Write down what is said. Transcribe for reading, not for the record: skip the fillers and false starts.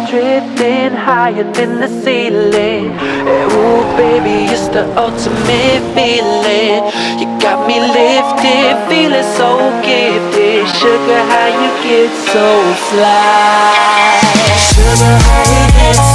Drifting higher than the ceiling. Ooh, baby, it's the ultimate feeling. You got me lifted, feeling so gifted. Sugar, how you get so fly? Sugar, how you get